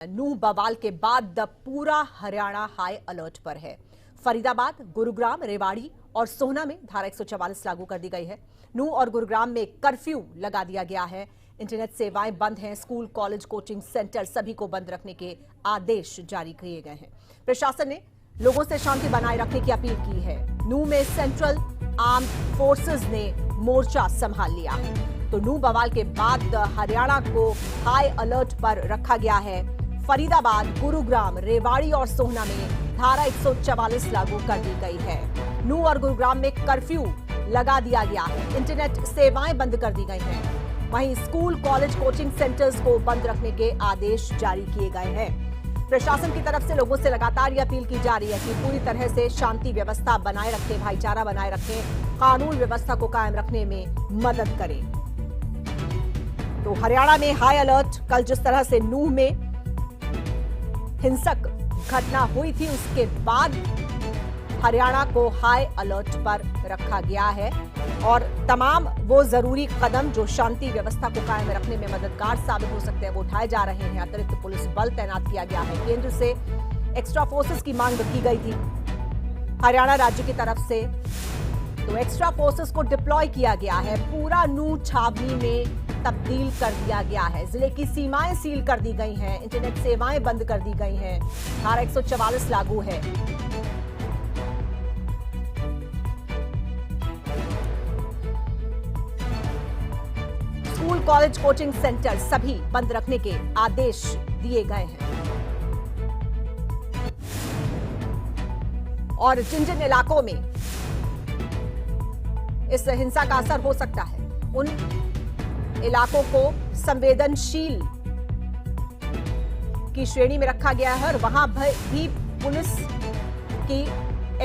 नूह बवाल के बाद पूरा हरियाणा हाई अलर्ट पर है। फरीदाबाद, गुरुग्राम, रेवाड़ी और सोहना में धारा 144 लागू कर दी गई है। नूह और गुरुग्राम में कर्फ्यू लगा दिया गया है। इंटरनेट सेवाएं बंद हैं। स्कूल, कॉलेज, कोचिंग सेंटर सभी को बंद रखने के आदेश जारी किए गए हैं। प्रशासन ने लोगों से शांति बनाए रखने की अपील की है। नूह में सेंट्रल आर्म्ड फोर्सेस ने मोर्चा संभाल लिया है। तो नूह बवाल के बाद हरियाणा को हाई अलर्ट पर रखा गया है। फरीदाबाद, गुरुग्राम, रेवाड़ी और सोहना में धारा 144 लागू कर दी गई है। नूह और गुरुग्राम में कर्फ्यू लगा दिया गया है। इंटरनेट सेवाएं बंद कर दी गई हैं। वहीं स्कूल, कॉलेज, कोचिंग सेंटर्स को बंद रखने के आदेश जारी किए गए हैं। प्रशासन की तरफ से लोगों से लगातार यह अपील की जा रही है कि पूरी तरह से शांति व्यवस्था बनाए रखें, भाईचारा बनाए रखें, कानून व्यवस्था को कायम रखने में मदद करें। तो हरियाणा में हाई अलर्ट। कल जिस तरह से नूह में हिंसक घटना हुई थी, उसके बाद हरियाणा को हाई अलर्ट पर रखा गया है और तमाम वो जरूरी कदम जो शांति व्यवस्था को कायम रखने में मददगार साबित हो सकते हैं वो उठाए जा रहे हैं। अतिरिक्त पुलिस बल तैनात किया गया है। केंद्र से एक्स्ट्रा फोर्सेस की मांग की गई थी हरियाणा राज्य की तरफ से, तो एक्स्ट्रा फोर्सेस को डिप्लॉय किया गया है। पूरा नूह छावनी में तब्दील कर दिया गया है। जिले की सीमाएं सील कर दी गई हैं। इंटरनेट सेवाएं बंद कर दी गई हैं। धारा 144 लागू है। स्कूल, कॉलेज, कोचिंग सेंटर सभी बंद रखने के आदेश दिए गए हैं। और जिन जिन इलाकों में इस हिंसा का असर हो सकता है, उन इलाकों को संवेदनशील की श्रेणी में रखा गया है और वहां भी पुलिस की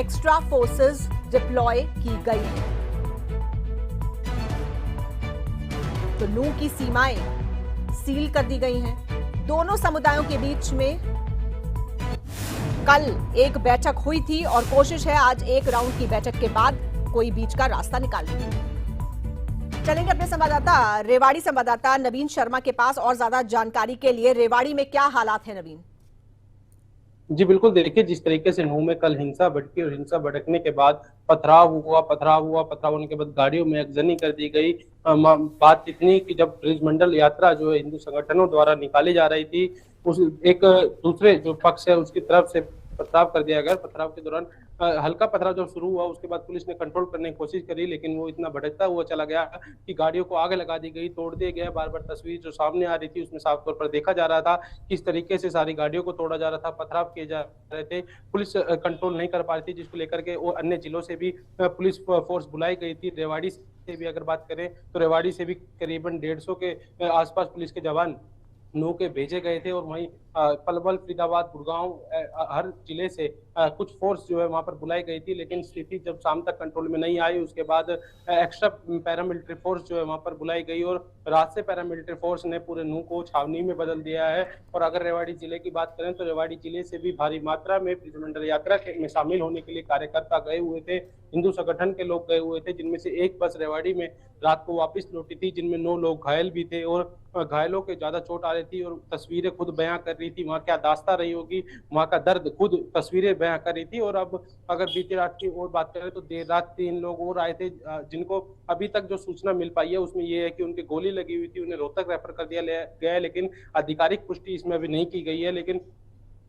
एक्स्ट्रा फोर्सेस डिप्लॉय की गई है। तो नूह की सीमाएं सील कर दी गई हैं। दोनों समुदायों के बीच में कल एक बैठक हुई थी और कोशिश है आज एक राउंड की बैठक के बाद कोई बीच का रास्ता निकालने की। चलेंगे अपने संवाददाता, रेवाड़ी संवाददाता नवीन शर्मा के पास और ज्यादा जानकारी के लिए। रेवाड़ी में क्या हालात है नवीन? जी बिल्कुल, देखिए जिस तरीके से नूह में कल हिंसा भड़की और हिंसा भड़कने के बाद पथराव होने के बाद गाड़ियों में आगजनी कर दी गई। बात इतनी कि जब ब्रिजमंडल यात्रा जो है हिंदू संगठनों द्वारा निकाली जा रही थी, उस एक दूसरे जो पक्ष है उसकी तरफ से पथराव कर दिया गया। पथराव के दौरान हल्का पथराव जब शुरू हुआ, उसके बाद पुलिस ने कंट्रोल करने की कोशिश करी, लेकिन वो इतना भड़कता हुआ चला गया कि गाड़ियों को आगे लगा दी गई, तोड़ दिए गए। बार बार तस्वीर जो सामने आ रही थी उसमें साफ तौर पर देखा जा रहा था किस तरीके से सारी गाड़ियों को तोड़ा जा रहा था, पथराव किए जा रहे थे। पुलिस कंट्रोल नहीं कर पा रही थी, जिसको लेकर के और अन्य जिलों से भी पुलिस फोर्स बुलाई गई थी। रेवाड़ी से भी अगर बात करें तो रेवाड़ी से भी करीबन 150 के आसपास पुलिस के जवान नूह के भेजे गए थे और वहीं पलवल, फरीदाबाद, गुड़गांव हर जिले से कुछ फोर्स जो है वहां पर बुलाई गई थी। लेकिन स्थिति जब शाम तक कंट्रोल में नहीं आई, उसके बाद एक्स्ट्रा पैरामिलिट्री फोर्स जो है वहां पर बुलाई गई और रात से पैरामिलिट्री फोर्स ने पूरे नूह को छावनी में बदल दिया है। और अगर रेवाड़ी जिले की बात करें तो रेवाड़ी जिले से भी भारी मात्रा में ब्रिजमंडल यात्रा में शामिल होने के लिए कार्यकर्ता गए हुए थे, हिंदू संगठन के लोग गए हुए थे, जिनमें से एक बस रेवाड़ी में रात को वापस लौटी थी, जिनमें 9 लोग घायल भी थे और घायलों के ज्यादा चोट आ रही थी और तस्वीरें खुद बयां कर रही थी। वहां क्या दास्ता रही होगी, वहां का दर्द खुद तस्वीरें बयां कर रही थी। और अब अगर बीती रात की और बात करें तो देर रात 3 लोग और आए थे, जिनको अभी तक जो सूचना मिल पाई है उसमें यह है कि उनकी गोली लगी हुई थी, उन्हें रोहतक रेफर कर दिया गया, लेकिन आधिकारिक पुष्टि इसमें अभी नहीं की गई है। लेकिन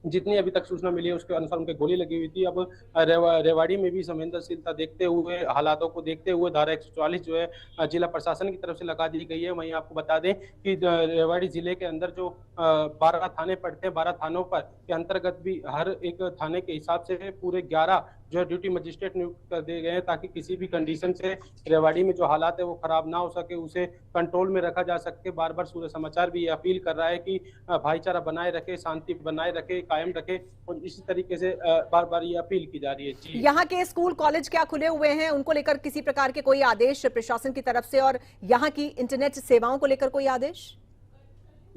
जितनी अभी तक सूचना मिली है उसके अनुसार उनके गोली लगी हुई थी। अब रेवाड़ी में भी संवेदनशीलता देखते हुए, हालातों को देखते हुए धारा 144 जो है जिला प्रशासन की तरफ से लगा दी गई है। वहीं आपको बता दें कि रेवाड़ी जिले के अंदर जो 12 थाने पड़ते हैं, 12 थानों पर के अंतर्गत भी हर एक थाने के हिसाब से पूरे 11 जो है ड्यूटी मजिस्ट्रेट नियुक्त कर दिए गए हैं, ताकि किसी भी कंडीशन से रेवाड़ी में जो हालात है वो खराब ना हो सके, उसे कंट्रोल में रखा जा सके। बार बार सूर्य समाचार भी ये अपील कर रहा है कि भाईचारा बनाए रखे, शांति बनाए रखे, कायम रखे, और इसी तरीके से बार बार ये अपील की जा रही है। जी, यहाँ के स्कूल, कॉलेज क्या खुले हुए हैं? उनको लेकर किसी प्रकार के कोई आदेश प्रशासन की तरफ से, और यहाँ की इंटरनेट सेवाओं को लेकर कोई आदेश?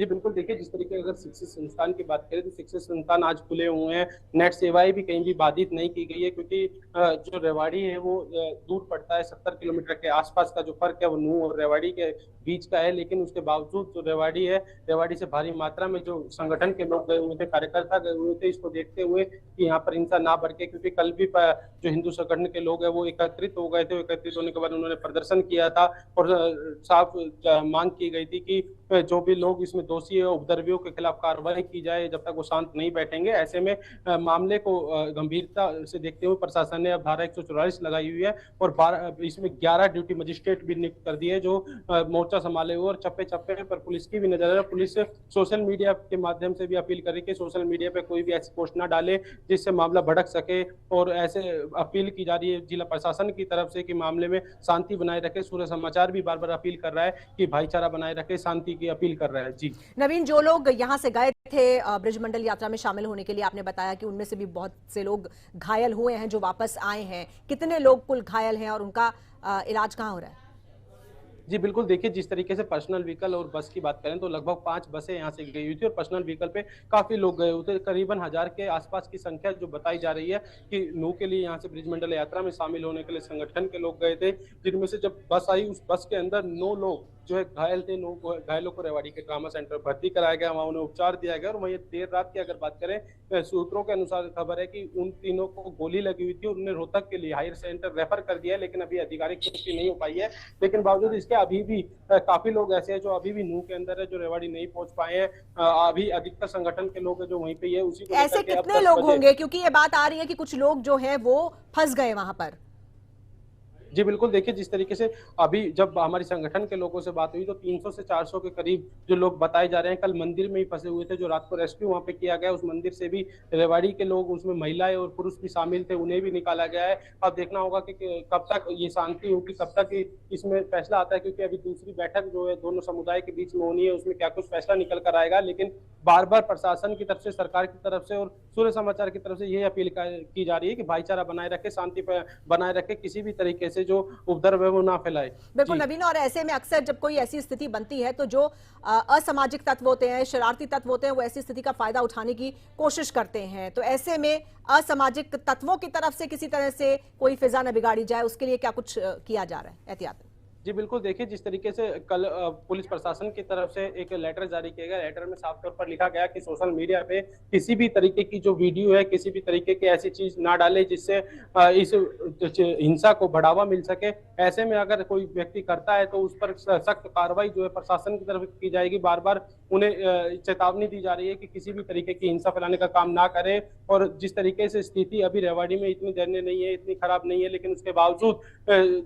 जी बिल्कुल, देखिए जिस तरीके अगर शिक्षित संस्थान की बात करें तो शिक्षित संस्थान आज खुले हुए हैं, नेट सेवाएं भी कहीं भी बाधित नहीं की गई है, क्योंकि जो रेवाड़ी है वो दूर पड़ता है, 70 किलोमीटर के आसपास का जो फर्क है वो नूंह और रेवाड़ी के बीच का है, लेकिन उसके बावजूद जो रेवाड़ी है, रेवाड़ी से भारी मात्रा में जो संगठन के लोग गए हुए थे, कार्यकर्ता गए हुए थे, इसको देखते हुए कि यहाँ पर हिंसा ना बढ़ के, क्योंकि कल भी जो हिंदू संगठन के लोग हैं वो एकत्रित हो गए थे, एकत्रित होने के बाद उन्होंने प्रदर्शन किया था और साफ मांग की गई थी कि जो भी लोग इसमें दोषी है उपद्रवियों के खिलाफ कार्रवाई की जाए, जब तक वो शांत नहीं बैठेंगे। ऐसे में मामले को गंभीरता से देखते हुए प्रशासन ने अब धारा 144 लगाई हुई है और इसमें 11 ड्यूटी मजिस्ट्रेट भी नियुक्त कर दिए जो मोर्चा संभाले हुए, और चप्पे चप्पे पर पुलिस की भी नजर है। पुलिस सोशल मीडिया के माध्यम से भी अपील कर रही है कि सोशल मीडिया पे कोई भी ऐसी पोस्ट ना डाले जिससे मामला भड़क सके, और ऐसे अपील की जा रही है जिला प्रशासन की तरफ से कि मामले में शांति बनाए रखे। सूर्य समाचार भी बार बार अपील कर रहा है कि भाईचारा बनाए रखे, शांति की अपील कर रहा है। जी नवीन, जो लोग यहाँ से गए थे ब्रजमंडल यात्रा में शामिल होने के लिए, आपने बताया कि उनमें से भी बहुत से लोग घायल हुए हैं जो वापस आए हैं। कितने लोग कुल घायल हैं और उनका इलाज कहाँ हो रहा है? जी बिल्कुल, देखिए जिस तरीके से पर्सनल व्हीकल और बस की बात करें तो लगभग 5 बसें यहाँ से गई हुई थी और पर्सनल व्हीकल पे काफ़ी लोग गए हुए थे। करीबन 1000 के आसपास की संख्या जो बताई जा रही है कि नूह के लिए यहाँ से ब्रिजमंडल यात्रा में शामिल होने के लिए संगठन के लोग गए थे, जिनमें से जब बस आई उस बस के अंदर 9 लोग जो है घायल थे। 9 घायलों को रेवाड़ी के ट्रामा सेंटर में भर्ती कराया गया, वहाँ उन्हें उपचार दिया गया। और वहीं देर रात की अगर बात करें, सूत्रों के अनुसार खबर है कि उन तीनों को गोली लगी हुई थी और उन्हें रोहतक के लिए हायर सेंटर रेफर कर दिया है, लेकिन अभी आधिकारिक पुष्टि नहीं हो पाई है। लेकिन बावजूद इसके अभी भी काफी लोग ऐसे हैं जो अभी भी नूह के अंदर है, जो रेवाड़ी नहीं पहुंच पाए हैं। अभी अधिकतर संगठन के लोग हैं जो वहीं पे है, उसी को ऐसे कितने लोग होंगे, क्योंकि ये बात आ रही है कि कुछ लोग जो है वो फंस गए वहां पर? जी बिल्कुल, देखिए जिस तरीके से अभी जब हमारी संगठन के लोगों से बात हुई तो 300 से 400 के करीब जो लोग बताए जा रहे हैं कल मंदिर में ही फंसे हुए थे, जो रात को रेस्क्यू वहां पे किया गया। उस मंदिर से भी रेवाड़ी के लोग, उसमें महिलाएं और पुरुष भी शामिल थे, उन्हें भी निकाला गया है। अब देखना होगा कि कब तक ये शांति होगी, कब तक इसमें फैसला आता है, क्योंकि अभी दूसरी बैठक जो है दोनों समुदाय के बीच में होनी है, उसमें क्या कुछ फैसला निकल कर आएगा। लेकिन बार बार प्रशासन की तरफ से, सरकार की तरफ से और सूर्य समाचार की तरफ से ये अपील की जा रही है कि भाईचारा बनाए रखे, शांति बनाए रखे, किसी भी तरीके से जो उपद्रव वो ना फैलाए। बिल्कुल नवीन, और ऐसे में अक्सर जब कोई ऐसी स्थिति बनती है तो जो असामाजिक तत्व होते हैं, शरारती तत्व होते हैं, वो ऐसी स्थिति का फायदा उठाने की कोशिश करते हैं। तो ऐसे में असामाजिक तत्वों की तरफ से किसी तरह से कोई फिजा न बिगाड़ी जाए, उसके लिए क्या कुछ किया जा रहा है एहतियात? जी बिल्कुल, देखिए जिस तरीके से कल पुलिस प्रशासन की तरफ से एक लेटर जारी किया गया, लेटर में साफ तौर पर लिखा गया कि सोशल मीडिया पे किसी भी तरीके की जो वीडियो है, किसी भी तरीके की ऐसी चीज ना डाले जिससे इस हिंसा को बढ़ावा मिल सके। ऐसे में अगर कोई व्यक्ति करता है तो उस पर सख्त कार्रवाई जो है प्रशासन की तरफ की जाएगी। बार बार उन्हें चेतावनी दी जा रही है कि किसी भी तरीके की हिंसा फैलाने का काम ना करें। और जिस तरीके से स्थिति अभी रेवाड़ी में इतनी दयनीय नहीं है, इतनी खराब नहीं है, लेकिन उसके बावजूद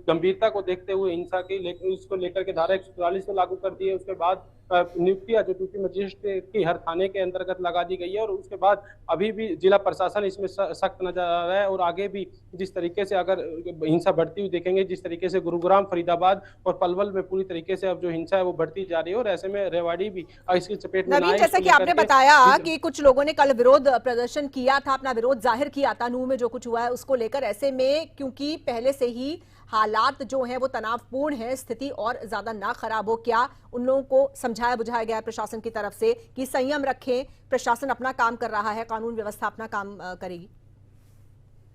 गंभीरता को देखते हुए हिंसा की, लेकिन इसको लेकर के धारा 144 को लागू कर दी है। उसके बाद नियुक्तियां जो ड्यूटी मजिस्ट्रेट की हर थाने के अंतर्गत लगा दी गई है, और उसके बाद अभी भी जिला प्रशासन इसमें सख्त नजर आ रहा है। और आगे भी जिस तरीके से अगर हिंसा बढ़ती हुई देखेंगे, जिस तरीके से गुरुग्राम, फरीदाबाद और पलवल में पूरी तरीके से अब जो हिंसा है वो बढ़ती जा रही है, और ऐसे में रेवाड़ी भी इसकी चपेट में नवीन, जैसा कि आपने बताया कि कुछ लोगों ने कल विरोध प्रदर्शन किया था, अपना विरोध जाहिर किया था नूह में जो कुछ हुआ है उसको लेकर। ऐसे में क्योंकि पहले से ही हालात जो हैं वो तनावपूर्ण है, स्थिति और ज्यादा ना खराब हो, क्या उन लोगों को समझाया बुझाया गया है प्रशासन की तरफ से कि संयम रखें, प्रशासन अपना काम कर रहा है, कानून व्यवस्था अपना काम करेगी?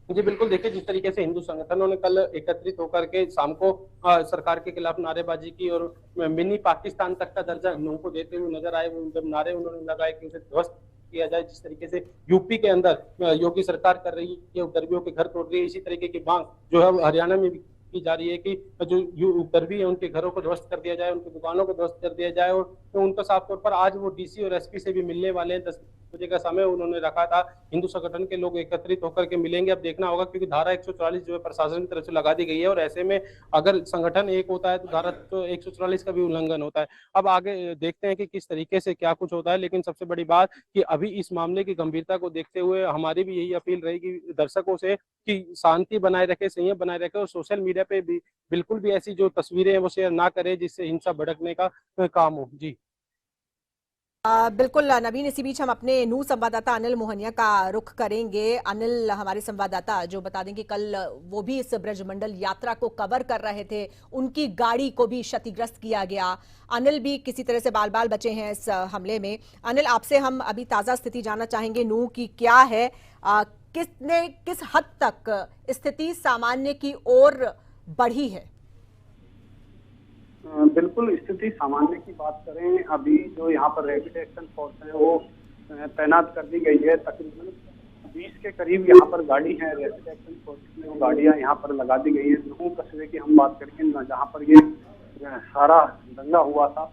जी बिल्कुल, देखिए जिस तरीके से हिंदू संगठनों ने कल एकत्रित होकर के शाम को सरकार के खिलाफ नारेबाजी की और मिनी पाकिस्तान तक का दर्जा नूह को देते हुए नजर आए। जब नारे उन्होंने लगाए कि उसे ध्वस्त किया जाए, जिस तरीके से यूपी के अंदर योगी सरकार कर रही है, उपद्रवियों के घर तोड़ रही है, इसी तरीके की मांग जो है हरियाणा में भी की जा रही है कि जो उपद्रवी है उनके घरों को ध्वस्त कर दिया जाए, उनकी दुकानों को ध्वस्त कर दिया जाए। और तो उनका साफ तौर पर आज वो डीसी और एसपी से भी मिलने वाले हैं। 10 बजे का समय उन्होंने रखा था, हिंदू संगठन के लोग एकत्रित होकर के मिलेंगे। अब देखना होगा, क्योंकि धारा 144 जो है प्रशासन की तरफ से लगा दी गई है, और ऐसे में अगर संगठन एक होता है तो धारा तो 144 का भी उल्लंघन होता है। अब आगे देखते हैं कि किस तरीके से क्या कुछ होता है, लेकिन सबसे बड़ी बात कि अभी इस मामले की गंभीरता को देखते हुए हमारी भी यही अपील रहेगी दर्शकों से कि शांति बनाए रखे, संयम बनाए रखे, और सोशल मीडिया पे भी बिल्कुल भी ऐसी जो तस्वीरें हैं वो शेयर ना करें जिससे हिंसा भड़कने का काम हो। जी। बिल्कुल नवीन, इसी बीच हम अपने नू संवाददाता अनिल मोहनिया का रुख करेंगे। अनिल, हमारे संवाददाता जो बता दें कि कल वो भी इस ब्रजमंडल यात्रा को कवर कर रहे थे, उनकी गाड़ी को भी क्षतिग्रस्त किया गया। अनिल भी किसी तरह से बाल बाल बचे हैं इस हमले में। अनिल, आपसे हम अभी ताजा स्थिति जानना चाहेंगे नू की क्या है, किस हद तक स्थिति सामान्य की ओर बढ़ी है? बिल्कुल, स्थिति सामान्य की बात करें, अभी जो यहाँ पर रैपिड एक्शन फोर्स है वो तैनात कर दी गई है। तकरीबन 20 के करीब यहाँ पर गाड़ी है रैपिड एक्शन फोर्स की, वो गाड़ियाँ यहाँ पर लगा दी गई है। नूह कस्बे की हम बात करें जहाँ पर ये सारा दंगा हुआ था,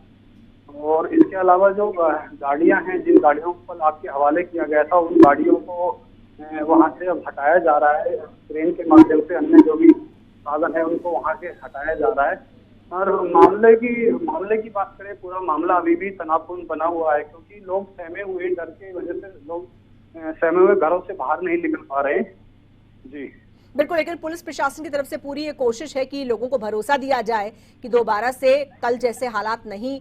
और इसके अलावा जो गाड़ियाँ हैं, जिन गाड़ियों को आग के हवाले किया गया था, उन गाड़ियों को वहाँ से अब हटाया जा रहा है। ट्रेन के माध्यम से अन्य जो भी साधन है उनको वहाँ से हटाया जा रहा है। और मामले की बात करें, पूरा मामला अभी भी तनावपूर्ण बना हुआ है, क्योंकि लोग सहमे हुए, डर के वजह से लोग सहमे हुए घरों से बाहर नहीं निकल पा रहे हैं। जी बिल्कुल, लेकिन पुलिस प्रशासन की तरफ से पूरी ये कोशिश है कि लोगों को भरोसा दिया जाए कि दोबारा से कल जैसे हालात नहीं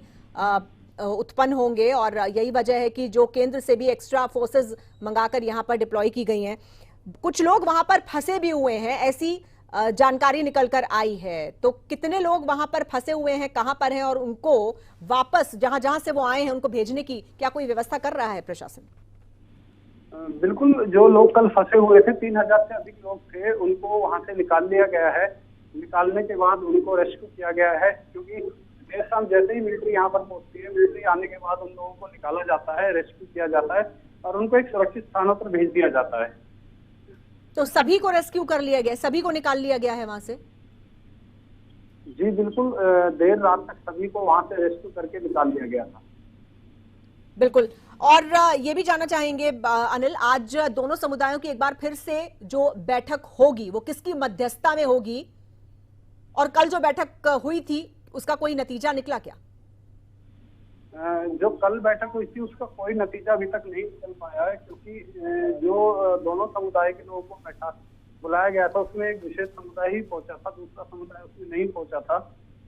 उत्पन्न होंगे, और यही वजह है कि जो केंद्र से भी एक्स्ट्रा फोर्सेस मंगाकर यहाँ पर डिप्लॉय की गई हैं। कुछ लोग वहां पर फंसे भी हुए हैं, ऐसी जानकारी निकल कर आई है। तो कितने लोग वहां पर फंसे हुए हैं, कहां पर हैं, और उनको वापस जहां जहां से वो आए हैं उनको भेजने की क्या कोई व्यवस्था कर रहा है प्रशासन? बिल्कुल, जो लोग कल फंसे हुए थे, 3000 से अधिक लोग थे, उनको वहां से निकाल लिया गया है। निकालने के बाद उनको रेस्क्यू किया गया है, क्योंकि देर शाम जैसे ही मिलिट्री यहाँ पर पहुंचती है, मिलिट्री आने के बाद उन लोगों को निकाला जाता है, रेस्क्यू किया जाता है और उनको एक सुरक्षित स्थानों पर भेज दिया जाता है। तो सभी को रेस्क्यू कर लिया गया, सभी को निकाल लिया गया है वहां से? जी बिल्कुल, देर रात तक सभी को वहां से रेस्क्यू करके निकाल लिया गया था। बिल्कुल, और ये भी जानना चाहेंगे अनिल, आज दोनों समुदायों की एक बार फिर से जो बैठक होगी वो किसकी मध्यस्थता में होगी, और कल जो बैठक हुई थी उसका कोई नतीजा निकला क्या? जो कल बैठक हुई थी उसका कोई नतीजा अभी तक नहीं निकल पाया है, क्योंकि जो दोनों समुदाय के लोगों को बैठा बुलाया गया था उसमें एक विशेष समुदाय ही पहुंचा था, दूसरा समुदाय उसमें नहीं पहुंचा था,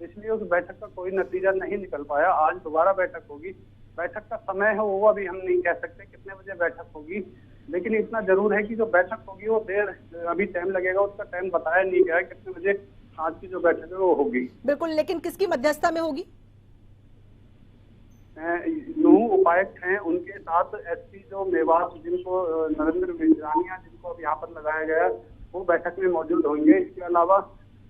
इसलिए उस बैठक का कोई नतीजा नहीं निकल पाया। आज दोबारा बैठक होगी। बैठक का समय है वो अभी हम नहीं कह सकते कितने बजे बैठक होगी, लेकिन इतना जरूर है कि जो बैठक होगी वो अभी टाइम लगेगा, उसका टाइम बताया नहीं गया है कितने बजे आज की जो बैठक है वो होगी। बिल्कुल, लेकिन किसकी मध्यस्थता में होगी? नूह उपायुक्त हैं, उनके साथ एसपी जो मेवात जिनको नरेंद्र मिंजरानिया जिनको अब यहाँ पर लगाया गया वो बैठक में मौजूद होंगे। इसके अलावा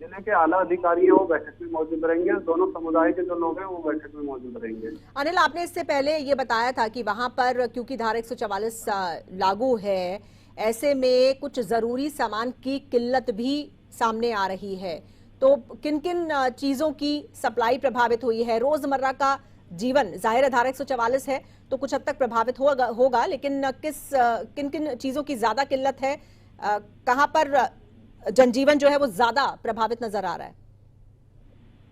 जिले के आला अधिकारी हैं वो बैठक में मौजूद रहेंगे, दोनों समुदाय के जो लोग हैं वो बैठक में मौजूद रहेंगे। अनिल, आपने इससे पहले ये बताया था कि वहां पर क्योंकि धारा 144 लागू है, ऐसे में कुछ जरूरी सामान की किल्लत भी सामने आ रही है। तो किन किन चीजों की सप्लाई प्रभावित हुई है? रोजमर्रा का जीवन, जाहिर है धारा 144 है तो कुछ हद तक प्रभावित होगा, लेकिन किन किन चीजों की ज्यादा किल्लत है, कहां पर जनजीवन जो है वो ज्यादा प्रभावित नजर आ रहा है?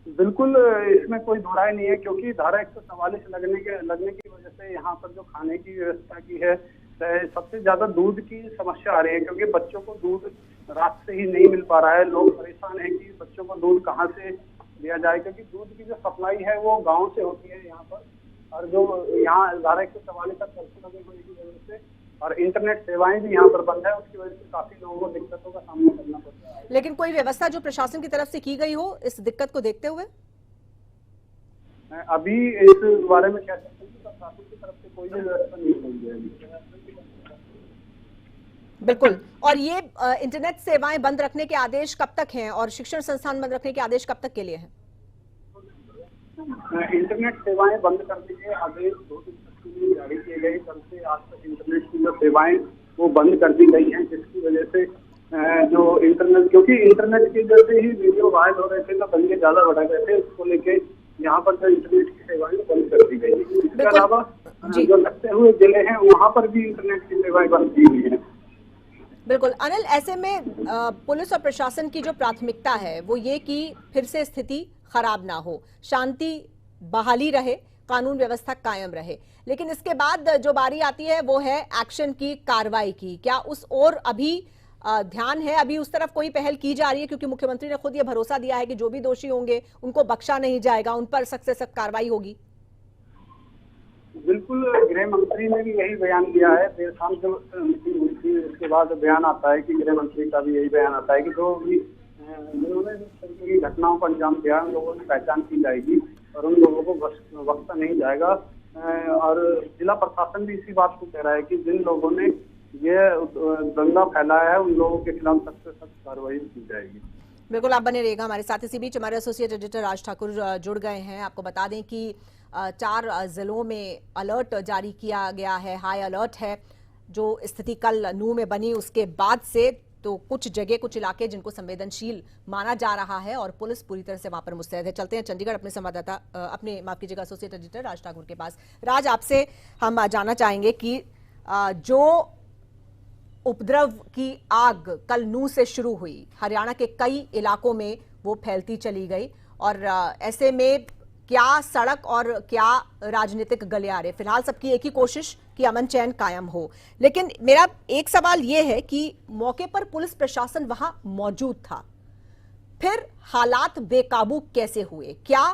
बिल्कुल, इसमें कोई दोहराई नहीं है, क्योंकि धारा 144 लगने की वजह से यहाँ पर जो खाने की व्यवस्था की है, सबसे ज्यादा दूध की समस्या आ रही है, क्योंकि बच्चों को दूध रात से ही नहीं मिल पा रहा है। लोग परेशान है कि बच्चों को दूध कहाँ से दिया जाए, क्योंकि दूध की जो सप्लाई है वो गांव से होती है यहाँ पर, और जो यहाँ धारा 144 का कर्फ्यू लगे होने की वजह से और इंटरनेट सेवाएं भी यहाँ पर बंद है, उसकी वजह से काफी लोगों को दिक्कतों का सामना करना पड़ता है। लेकिन कोई व्यवस्था जो प्रशासन की तरफ से की गई हो इस दिक्कत को देखते हुए? अभी इस बारे में कह सकते हैं कि प्रशासन की तरफ से कोई भी व्यवस्था नहीं हुई है। बिल्कुल, और ये इंटरनेट सेवाएं बंद रखने के आदेश कब तक हैं, और शिक्षण संस्थान बंद रखने के आदेश कब तक के लिए हैं? इंटरनेट सेवाएं बंद करने के आदेश 2 दिन तक के लिए जारी किए गए। कल से आज तक इंटरनेट की जो सेवाएं वो बंद कर दी गई हैं, जिसकी वजह से जो इंटरनेट, क्योंकि इंटरनेट की वजह से ही वीडियो वायरल हो रहे थे तो दंगे ज्यादा बढ़ा गए थे, उसको लेके यहाँ पर जो इंटरनेट की सेवाएं बंद कर दी गई है। इसके अलावा जो लगते हुए जिले हैं वहाँ पर भी इंटरनेट की सेवाएं बंद की हुई है। बिल्कुल अनिल, ऐसे में पुलिस और प्रशासन की जो प्राथमिकता है वो ये कि फिर से स्थिति खराब ना हो, शांति बहाली रहे, कानून व्यवस्था कायम रहे, लेकिन इसके बाद जो बारी आती है वो है एक्शन की, कार्रवाई की। क्या उस ओर अभी ध्यान है, अभी उस तरफ कोई पहल की जा रही है? क्योंकि मुख्यमंत्री ने खुद ये भरोसा दिया है कि जो भी दोषी होंगे उनको बख्शा नहीं जाएगा, उन पर सख्त से सख्त कार्रवाई होगी। बिल्कुल, गृह मंत्री ने भी यही बयान दिया है। देर शाम जब मीटिंग हुई थी उसके बाद बयान आता है कि गृह मंत्री का भी यही बयान आता है कि जो भी जिन्होंने इस तरीके की घटनाओं को अंजाम दिया उन लोगों की पहचान की जाएगी और उन लोगों को बख्शा नहीं जाएगा। और जिला प्रशासन भी इसी बात को कह रहा है कि जिन लोगों ने ये दंगा फैलाया है उन लोगों के खिलाफ सख्त से सख्त कार्रवाई की जाएगी। बिल्कुल, आप बने रहिएगा हमारे साथ। इसी बीच हमारे एसोसिएट एडिटर राज ठाकुर जुड़ गए हैं। आपको बता दें कि 4 जिलों में अलर्ट जारी किया गया है, हाई अलर्ट है। जो स्थिति कल नूह में बनी उसके बाद से तो कुछ जगह, कुछ इलाके जिनको संवेदनशील माना जा रहा है और पुलिस पूरी तरह से वहां पर मुस्तैद है। चलते हैं चंडीगढ़ अपने संवाददाता माफ कीजिएगा एसोसिएट एडिटर राज ठाकुर के पास। राज, आपसे हम जानना चाहेंगे कि जो उपद्रव की आग कल नूह से शुरू हुई, हरियाणा के कई इलाकों में वो फैलती चली गई और ऐसे में क्या सड़क और क्या राजनीतिक गलियारे, फिलहाल सबकी एक ही कोशिश कि अमन चैन कायम हो। लेकिन मेरा एक सवाल यह है कि मौके पर पुलिस प्रशासन वहां मौजूद था, फिर हालात बेकाबू कैसे हुए? क्या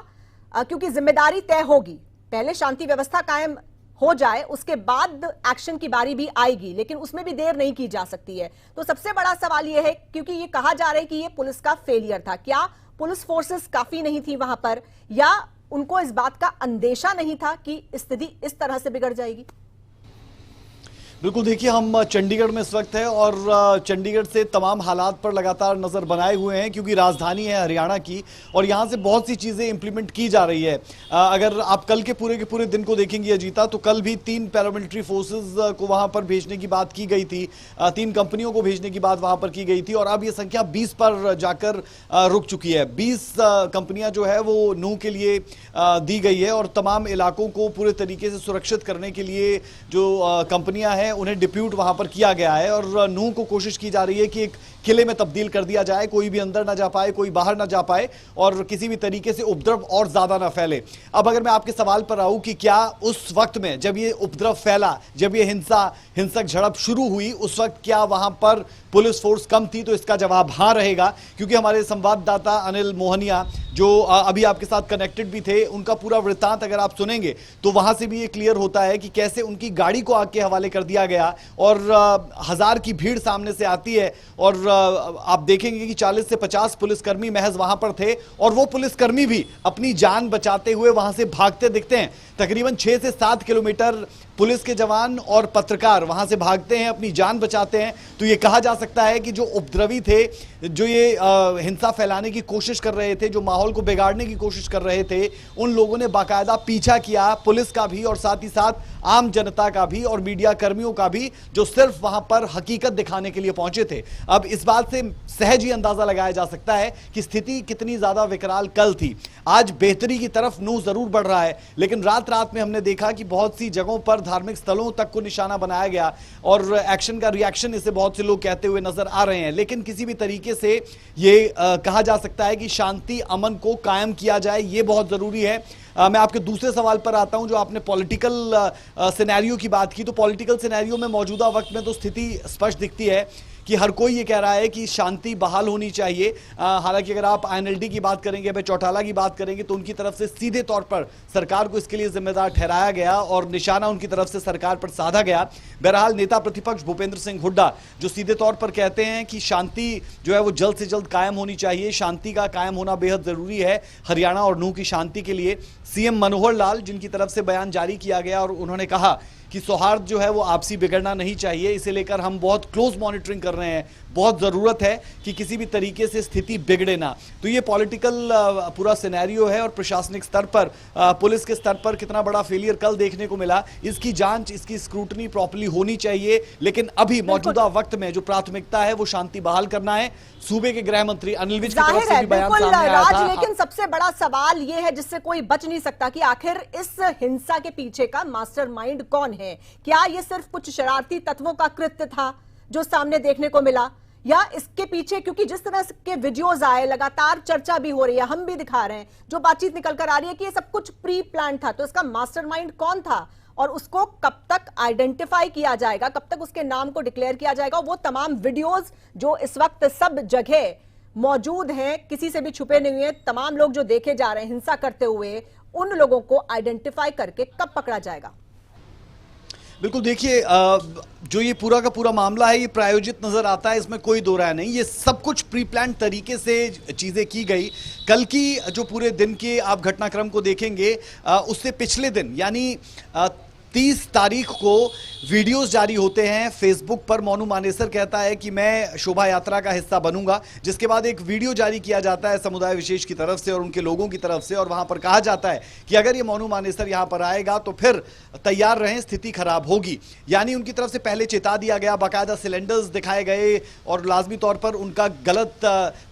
क्योंकि जिम्मेदारी तय होगी, पहले शांति व्यवस्था कायम हो जाए उसके बाद एक्शन की बारी भी आएगी, लेकिन उसमें भी देर नहीं की जा सकती है। तो सबसे बड़ा सवाल यह है, क्योंकि ये कहा जा रहा है कि ये पुलिस का फेलियर था, क्या पुलिस फोर्सेस काफी नहीं थी वहां पर या उनको इस बात का अंदेशा नहीं था कि स्थिति इस तरह से बिगड़ जाएगी? बिल्कुल, देखिए हम चंडीगढ़ में इस वक्त है और चंडीगढ़ से तमाम हालात पर लगातार नज़र बनाए हुए हैं क्योंकि राजधानी है हरियाणा की और यहाँ से बहुत सी चीज़ें इंप्लीमेंट की जा रही है। अगर आप कल के पूरे दिन को देखेंगे अजीता, तो कल भी 3 पैरामिलिट्री फोर्सेस को वहाँ पर भेजने की बात की गई थी, 3 कंपनियों को भेजने की बात वहाँ पर की गई थी और अब ये संख्या 20 पर जाकर रुक चुकी है। 20 कंपनियाँ जो है वो नूह के लिए दी गई है और तमाम इलाकों को पूरे तरीके से सुरक्षित करने के लिए जो कंपनियाँ हैं उन्हें डिप्यूट वहां पर किया गया है और नूह को कोशिश की जा रही है कि एक किले में तब्दील कर दिया जाए, कोई भी अंदर ना जा पाए, कोई बाहर ना जा पाए और किसी भी तरीके से उपद्रव और ज्यादा ना फैले। अब अगर मैं आपके सवाल पर आऊं कि क्या उस वक्त में जब ये उपद्रव फैला, जब ये हिंसक झड़प शुरू हुई, उस वक्त क्या वहां पर पुलिस फोर्स कम थी, तो इसका जवाब हाँ रहेगा क्योंकि हमारे संवाददाता अनिल मोहनिया जो अभी आपके साथ कनेक्टेड भी थे, उनका पूरा वृत्तांत अगर आप सुनेंगे तो वहां से भी ये क्लियर होता है कि कैसे उनकी गाड़ी को आग के हवाले कर दिया गया और 1000 की भीड़ सामने से आती है और आप देखेंगे कि 40 से 50 पुलिसकर्मी महज वहां पर थे और वो पुलिसकर्मी भी अपनी जान बचाते हुए वहां से भागते दिखते हैं। तकरीबन 6 से 7 किलोमीटर पुलिस के जवान और पत्रकार वहां से भागते हैं, अपनी जान बचाते हैं। तो ये कहा जा सकता है कि जो उपद्रवी थे, जो ये हिंसा फैलाने की कोशिश कर रहे थे, जो माहौल को बिगाड़ने की कोशिश कर रहे थे, उन लोगों ने बाकायदा पीछा किया पुलिस का भी और साथ ही साथ आम जनता का भी और मीडिया कर्मियों का भी, जो सिर्फ वहां पर हकीकत दिखाने के लिए पहुंचे थे। अब इस बात से सहज ही अंदाजा लगाया जा सकता है कि स्थिति कितनी ज्यादा विकराल कल थी। आज बेहतरी की तरफ नूह जरूर बढ़ रहा है, लेकिन रात में हमने देखा कि बहुत सी जगहों पर धार्मिक स्थलों तक को निशाना बनाया गया और एक्शन का रिएक्शन इसे बहुत से लोग कहते हुए नजर आ रहे हैं। लेकिन किसी भी तरीके से ये कहा जा सकता है कि शांति अमन को कायम किया जाए, ये बहुत जरूरी है। मैं आपके दूसरे सवाल पर आता हूं, जो आपने पॉलिटिकल सिनेरियो की बात की, तो पॉलिटिकल सिनेरियो में मौजूदा वक्त में तो स्थिति स्पष्ट दिखती है कि हर कोई ये कह रहा है कि शांति बहाल होनी चाहिए। हालांकि अगर आप INLD की बात करेंगे, भाई चौटाला की बात करेंगे, तो उनकी तरफ से सीधे तौर पर सरकार को इसके लिए जिम्मेदार ठहराया गया और निशाना उनकी तरफ से सरकार पर साधा गया। बहरहाल नेता प्रतिपक्ष भूपेंद्र सिंह हुड्डा जो सीधे तौर पर कहते हैं कि शांति जो है वो जल्द से जल्द कायम होनी चाहिए, शांति का कायम होना बेहद जरूरी है हरियाणा और नूह की शांति के लिए। CM मनोहर लाल जिनकी तरफ से बयान जारी किया गया और उन्होंने कहा कि सौहार्द जो है वो आपसी बिगड़ना नहीं चाहिए, इसे लेकर हम बहुत क्लोज मॉनिटरिंग कर रहे हैं, बहुत ज़रूरत है कि किसी भी तरीके से स्थिति बिगड़े ना। तो ये पॉलिटिकल पूरा सिनेरियो है और प्रशासनिक स्तर पर, पुलिस के स्तर पर कितना बड़ा फेलियर कल देखने को मिला, इसकी जांच, इसकी स्क्रूटनी प्रॉपर्ली होनी चाहिए। लेकिन अभी मौजूदा वक्त में जो प्राथमिकता है वो शांति बहाल करना है। सूबे के गृह मंत्री अनिल विज की तरफ से भी बयान सामने आया था। लेकिन सबसे बड़ा सवाल यह है जिससे कोई बच नहीं सकता कि आखिर इस हिंसा के पीछे का मास्टरमाइंड कौन है? क्या ये सिर्फ कुछ शरारती तत्वों का कृत्य था जो सामने देखने को मिला, या इसके पीछे, क्योंकि जिस तरह के वीडियोस आए, लगातार चर्चा भी हो रही है, हम भी दिखा रहे हैं, जो बातचीत निकल कर आ रही है कि ये सब कुछ प्री प्लान था, तो इसका मास्टरमाइंड कौन था और उसको कब तक आइडेंटिफाई किया जाएगा, कब तक उसके नाम को डिक्लेयर किया जाएगा? वो तमाम वीडियोस जो इस वक्त सब जगह मौजूद हैं, किसी से भी छुपे नहीं हुए, तमाम लोग जो देखे जा रहे हैं हिंसा करते हुए, उन लोगों को आइडेंटिफाई करके कब पकड़ा जाएगा? बिल्कुल देखिए, जो ये पूरा का पूरा मामला है ये प्रायोजित नजर आता है, इसमें कोई दो राय नहीं। ये सब कुछ प्री प्लान तरीके से चीजें की गई। कल की जो पूरे दिन के आप घटनाक्रम को देखेंगे, उससे पिछले दिन यानी 30 तारीख को वीडियोस जारी होते हैं फेसबुक पर। मोनू मानेसर कहता है कि मैं शोभा यात्रा का हिस्सा बनूंगा, जिसके बाद एक वीडियो जारी किया जाता है समुदाय विशेष की तरफ से और उनके लोगों की तरफ से, और वहां पर कहा जाता है कि अगर ये मोनू मानेसर यहां पर आएगा तो फिर तैयार रहें, स्थिति खराब होगी। यानी उनकी तरफ से पहले चेता दिया गया, बाकायदा सिलेंडर्स दिखाए गए और लाजमी तौर पर उनका गलत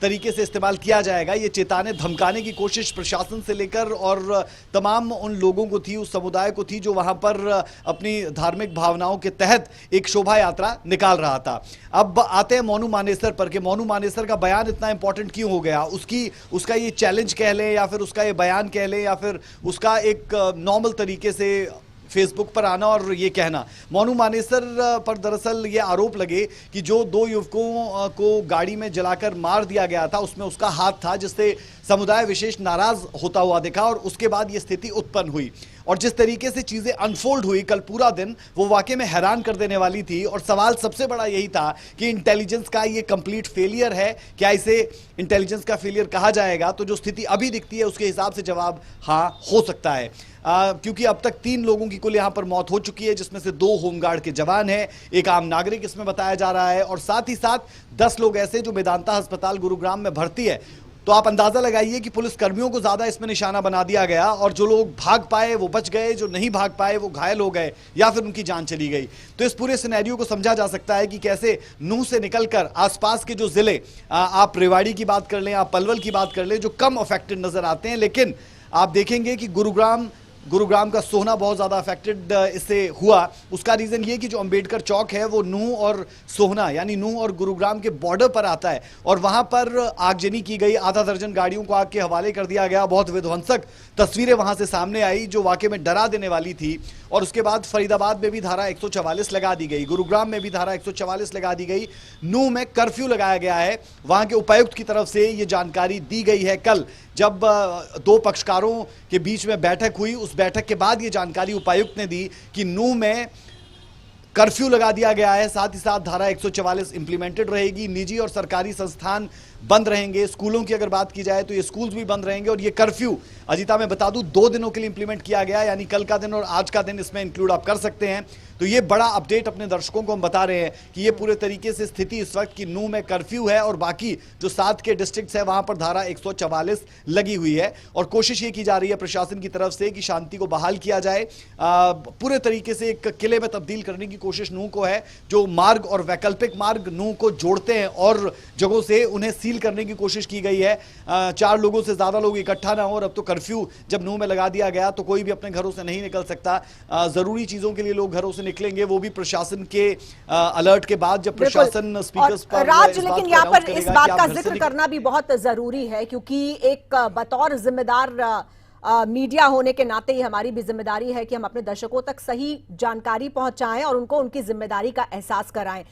तरीके से इस्तेमाल किया जाएगा। ये चेताने धमकाने की कोशिश प्रशासन से लेकर और तमाम उन लोगों को थी, उस समुदाय को थी जो वहां पर अपनी धार्मिक भावनाओं के तहत एक शोभा यात्रा निकाल रहा था। अब आते हैं मोनू मानेसर पर कि मोनू मानेसर का बयान इतना इंपॉर्टेंट क्यों हो गया। उसका ये चैलेंज कह लें या फिर उसका ये बयान कह लें या फिर उसका एक नॉर्मल तरीके से फेसबुक पर आना और ये कहना। मोनू मानेसर पर दरअसल ये आरोप लगे कि जो 2 युवकों को गाड़ी में जलाकर मार दिया गया था उसमें उसका हाथ था, जिससे समुदाय विशेष नाराज होता हुआ दिखा और उसके बाद ये स्थिति उत्पन्न हुई। और जिस तरीके से चीजें अनफोल्ड हुई कल पूरा दिन, वो वाकई में हैरान कर देने वाली थी। और सवाल सबसे बड़ा यही था कि इंटेलिजेंस का ये कंप्लीट फेलियर है, क्या इसे इंटेलिजेंस का फेलियर कहा जाएगा? तो जो स्थिति अभी दिखती है उसके हिसाब से जवाब हाँ हो सकता है, क्योंकि अब तक 3 लोगों की कुल यहां पर मौत हो चुकी है, जिसमें से 2 होमगार्ड के जवान हैं, एक आम नागरिक इसमें बताया जा रहा है, और साथ ही साथ 10 लोग ऐसे जो मेदांता अस्पताल गुरुग्राम में भर्ती है। तो आप अंदाजा लगाइए कि पुलिस कर्मियों को ज्यादा इसमें निशाना बना दिया गया और जो लोग भाग पाए वो बच गए, जो नहीं भाग पाए वो घायल हो गए या फिर उनकी जान चली गई। तो इस पूरे सिनेरियो को समझा जा सकता है कि कैसे नूंह से निकलकर आसपास के जो जिले, आप रेवाड़ी की बात कर लें, आप पलवल की बात कर लें, जो कम अफेक्टेड नजर आते हैं, लेकिन आप देखेंगे कि गुरुग्राम का सोहना बहुत ज़्यादा अफेक्टेड इससे हुआ। उसका रीज़न ये कि जो अंबेडकर चौक है वो नूंह और सोहना यानी नूंह और गुरुग्राम के बॉर्डर पर आता है और वहाँ पर आगजनी की गई, आधा दर्जन गाड़ियों को आग के हवाले कर दिया गया। बहुत विध्वंसक तस्वीरें वहाँ से सामने आई जो वाकई में डरा देने वाली थी। और उसके बाद फरीदाबाद में भी धारा 144 लगा दी गई, गुरुग्राम में भी धारा 144 लगा दी गई, नूंह में कर्फ्यू लगाया गया है। वहाँ के उपायुक्त की तरफ से ये जानकारी दी गई है कल, जब 2 पक्षकारों के बीच में बैठक हुई। उस बैठक के बाद ये जानकारी उपायुक्त ने दी कि नूंह में कर्फ्यू लगा दिया गया है, साथ ही साथ धारा 144 इंप्लीमेंटेड रहेगी, निजी और सरकारी संस्थान बंद रहेंगे। स्कूलों की अगर बात की जाए तो ये स्कूल्स भी बंद रहेंगे। और ये कर्फ्यू अजीता मैं बता दूं 2 दिनों के लिए इंप्लीमेंट किया गया, यानी कल का दिन और आज का दिन इसमें इंक्लूड आप कर सकते हैं। तो ये बड़ा अपडेट अपने दर्शकों को हम बता रहे हैं कि ये पूरे तरीके से स्थिति इस वक्त की नूंह में कर्फ्यू है और बाकी जो 7 के डिस्ट्रिक्ट्स है वहां पर धारा 144 लगी हुई है। और कोशिश ये की जा रही है प्रशासन की तरफ से कि शांति को बहाल किया जाए। पूरे तरीके से एक किले में तब्दील करने की कोशिश नूंह को है। जो मार्ग और वैकल्पिक मार्ग नूंह को जोड़ते हैं और जगहों से उन्हें सील करने की कोशिश की गई है। 4 लोगों से ज्यादा लोग इकट्ठा ना हो। और अब तो कर्फ्यू जब नूंह में लगा दिया गया तो कोई भी अपने घरों से नहीं निकल सकता। जरूरी चीजों के लिए लोग घरों से निकलेंगे, वो भी प्रशासन के अलर्ट के बाद, जब प्रशासन स्पीकर्स पर राज, लेकिन यहाँ पर इस बात का जिक्र करना भी बहुत जरूरी है क्योंकि एक बतौर जिम्मेदार मीडिया होने के नाते ही हमारी भी जिम्मेदारी है कि हम अपने दर्शकों तक सही जानकारी पहुंचाएं और उनको उनकी जिम्मेदारी का एहसास कराएं।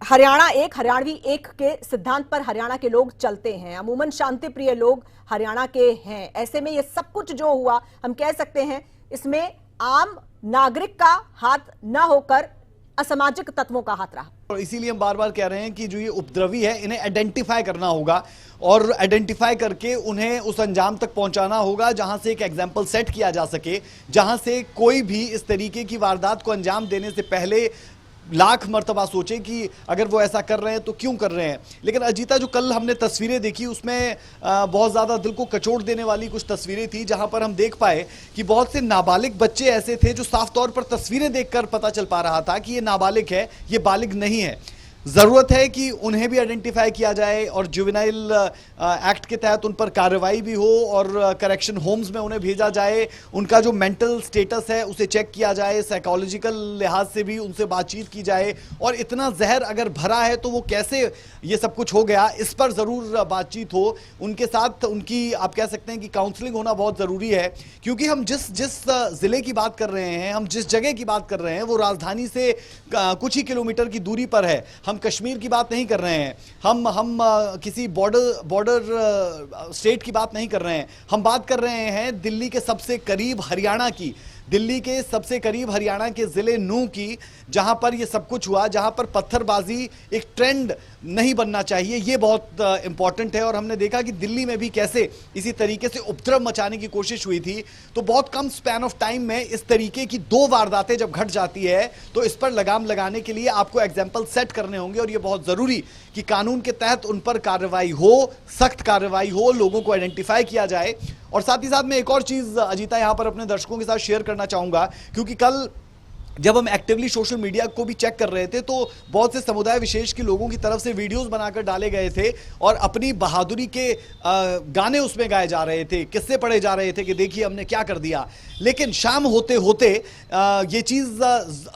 हरियाणा एक, हरियाणवी एक के सिद्धांत पर हरियाणा के लोग चलते हैं। अमूमन शांति प्रिय लोग हरियाणा के हैं। ऐसे में ये सब कुछ जो हुआ, हम कह सकते हैं इसमें आम नागरिक का हाथ न होकर असामाजिक तत्वों का हाथ रहा। और इसीलिए हम बार बार कह रहे हैं कि जो ये उपद्रवी है इन्हें आइडेंटिफाई करना होगा और आइडेंटिफाई करके उन्हें उस अंजाम तक पहुंचाना होगा जहां से एक एग्जाम्पल सेट किया जा सके, जहां से कोई भी इस तरीके की वारदात को अंजाम देने से पहले लाख मर्तबा सोचे कि अगर वो ऐसा कर रहे हैं तो क्यों कर रहे हैं। लेकिन अजीता, जो कल हमने तस्वीरें देखी उसमें बहुत ज़्यादा दिल को कचोट देने वाली कुछ तस्वीरें थी, जहां पर हम देख पाए कि बहुत से नाबालिग बच्चे ऐसे थे जो साफ तौर पर तस्वीरें देखकर पता चल पा रहा था कि ये नाबालिग है, ये बालिग नहीं है। ज़रूरत है कि उन्हें भी आइडेंटिफाई किया जाए और जुवेनाइल एक्ट के तहत उन पर कार्रवाई भी हो और करेक्शन होम्स में उन्हें भेजा जाए। उनका जो मेंटल स्टेटस है उसे चेक किया जाए, साइकोलॉजिकल लिहाज से भी उनसे बातचीत की जाए। और इतना जहर अगर भरा है तो वो कैसे ये सब कुछ हो गया, इस पर ज़रूर बातचीत हो। उनके साथ उनकी आप कह सकते हैं कि काउंसलिंग होना बहुत ज़रूरी है, क्योंकि हम जिस ज़िले की बात कर रहे हैं, हम जिस जगह की बात कर रहे हैं वो राजधानी से कुछ ही किलोमीटर की दूरी पर है। हम कश्मीर की बात नहीं कर रहे हैं, हम किसी बॉर्डर स्टेट की बात नहीं कर रहे हैं, हम बात कर रहे हैं दिल्ली के सबसे करीब हरियाणा की, दिल्ली के सबसे करीब हरियाणा के जिले नूह की, जहां पर यह सब कुछ हुआ, जहां पर पत्थरबाजी एक ट्रेंड नहीं बनना चाहिए, ये बहुत इंपॉर्टेंट है। और हमने देखा कि दिल्ली में भी कैसे इसी तरीके से उपद्रव मचाने की कोशिश हुई थी। तो बहुत कम स्पैन ऑफ टाइम में इस तरीके की 2 वारदातें जब घट जाती है तो इस पर लगाम लगाने के लिए आपको एग्जाम्पल सेट करने होंगे, और ये बहुत जरूरी कि कानून के तहत उन पर कार्रवाई हो, सख्त कार्रवाई हो, लोगों को आइडेंटिफाई किया जाए। और साथ ही साथ मैं एक और चीज अजीता यहां पर अपने दर्शकों के साथ शेयर करना चाहूंगा, क्योंकि कल जब हम एक्टिवली सोशल मीडिया को भी चेक कर रहे थे तो बहुत से समुदाय विशेष के लोगों की तरफ से वीडियोस बनाकर डाले गए थे और अपनी बहादुरी के गाने उसमें गाए जा रहे थे, किस्से पढ़े जा रहे थे कि देखिए हमने क्या कर दिया। लेकिन शाम होते होते ये चीज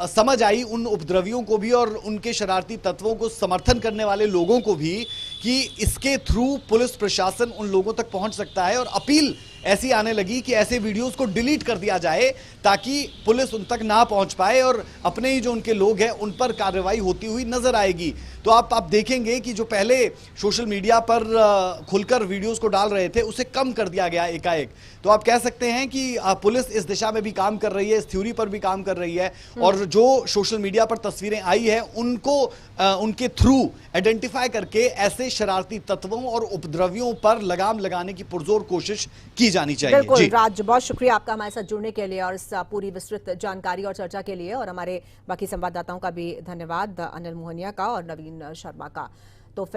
समझ आई उन उपद्रवियों को भी और उनके शरारती तत्वों को समर्थन करने वाले लोगों को भी कि इसके थ्रू पुलिस प्रशासन उन लोगों तक पहुंच सकता है, और अपील ऐसी आने लगी कि ऐसे वीडियोस को डिलीट कर दिया जाए ताकि पुलिस उन तक ना पहुंच पाए और अपने ही जो उनके लोग हैं उन पर कार्रवाई होती हुई नजर आएगी। तो आप देखेंगे कि जो पहले सोशल मीडिया पर खुलकर वीडियोस को डाल रहे थे उसे कम कर दिया गया एकाएक। तो आप कह सकते हैं कि पुलिस इस दिशा में भी काम कर रही है, इस थ्योरी पर भी काम कर रही है, और जो सोशल मीडिया पर तस्वीरें आई है उनको उनके थ्रू आइडेंटिफाई करके ऐसे शरारती तत्वों और उपद्रवियों पर लगाम लगाने की पुरजोर कोशिश की जानी चाहिए। बिल्कुल राज, बहुत शुक्रिया आपका हमारे साथ जुड़ने के लिए और इस पूरी विस्तृत जानकारी और चर्चा के लिए, और हमारे बाकी संवाददाताओं का भी धन्यवाद, अनिल मोहनिया का और नवीन शर्मा का। तो